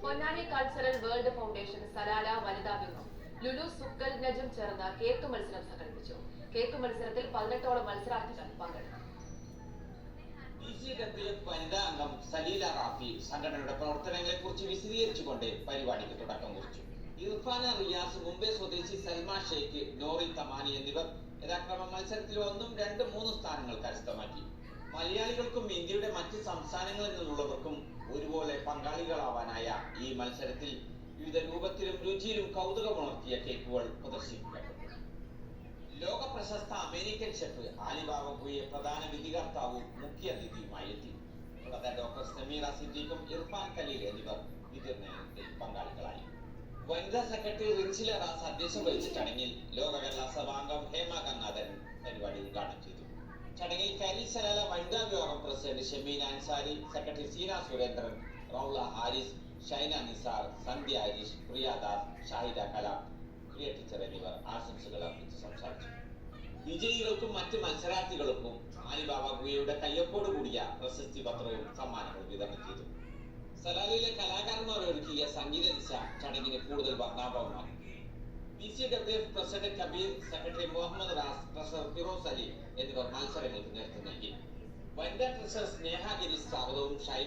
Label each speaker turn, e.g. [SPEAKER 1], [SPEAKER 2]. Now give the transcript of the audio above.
[SPEAKER 1] Ponnani cultural world foundation Salalah വനിതാ വിംഗം ലുലു സുക്കൽ നജും ചേർന്ന് cake മത്സരം സംഘടിപ്പിച്ചു. കേക്ക് മത്സരത്തിൽ 18ഓളം മത്സരാർത്ഥികൾ പങ്കെടുത്തു.
[SPEAKER 2] BCWF വനിതാ അംഗം സലീല റാഫി സംഘടനയുടെ പ്രവർത്തനങ്ങളെ കുറിച്ച് വിശദീകരിച്ചുകൊണ്ട് പരിപാടിക്ക് തുടക്കം കുറിച്ചു. ഇർഫാന റിയാസ്, മുംബൈ സ്വദേശി സൽമ ഷെയ്ഖ്, നോറി തമാനി എന്നിവർ യഥാക്രമം മത്സരത്തിൽ 1, 2, 3 സ്ഥാനങ്ങൾ കരസ്ഥമാക്കി. മലയാളികൾക്കും ഇന്ത്യയുടെ മറ്റ് സംസ്ഥാനങ്ങളിൽ നിന്നുള്ളവർക്കും ഒരുപോലെ പങ്കാളികളാവാനായ ഈ മത്സരത്തിൽ വിവിധ രൂപത്തിലും രുചിയിലും കൗതുകമുണർത്തിയ കേക്കുകൾ പ്രദർശിപ്പിക്കപ്പെട്ടു. ലോക പ്രശസ്ത അമേരിക്കൻ ഷെഫ് ആലിബാബ ഭൂയെ പ്രധാന വിധികർത്താവും മുഖ്യ അതിഥിയുമായി എത്തി. കൂടാതെ ഡോക്ടർ സമീറ സിദ്ദീഖും ഇർഫാൻ ഖലീൽ എന്നിവർ വിധിർണയത്തിൽ പങ്കാളികളായി. വനിതാ സെക്രട്ടറി റിൻസില റാസ് അധ്യക്ഷം വഹിച്ച ചടങ്ങിൽ ലോക കേരള സഭാംഗം ഹേമ ഗംഗാധരൻ പരിപാടി ഉദ്ഘാടനം ചെയ്തു. ചടങ്ങിൽ കരി സലാല വനിതാ വിഭാഗം പ്രസിഡന്റ് ഷമീന അൻസാരി, സെക്രട്ടറി സീന സുരേന്ദ്രൻ, റൗള ഹാരിസ്, ഷൈന നിസാർ, സന്ധ്യ ഹരീഷ്, പ്രിയദാസ്, ഷാഹിദ കലാം, പ്രിയ ടീച്ചർ എന്നിവർ ആശംസകൾ അർപ്പിച്ച് സംസാരിച്ചു. വിജയികൾക്കും മറ്റ് മത്സരാർത്ഥികൾക്കും ആലിബാബ ഭൂയയുടെ കയ്യൊപ്പോട് കൂടിയ പ്രശസ്തി പത്രവും സമ്മാനങ്ങളും വിതരണം ചെയ്തു. സലാലയിലെ കലാകാരന്മാർ ഒരുക്കിയ സംഗീത ദിശ ചടങ്ങിന് കൂടുതൽ വർണ്ണാഭവമാക്കി. BCWF president Kabir, secretary Muhammad Raz, treasurer Firoz Ali എന്നിവർ മത്സരങ്ങൾക്ക് നേതൃത്വം നൽകി. വനിതാ ട്രഷറർ സ്നേഹ ഗിരീഷ് സ്വാഗതവും ഷൈന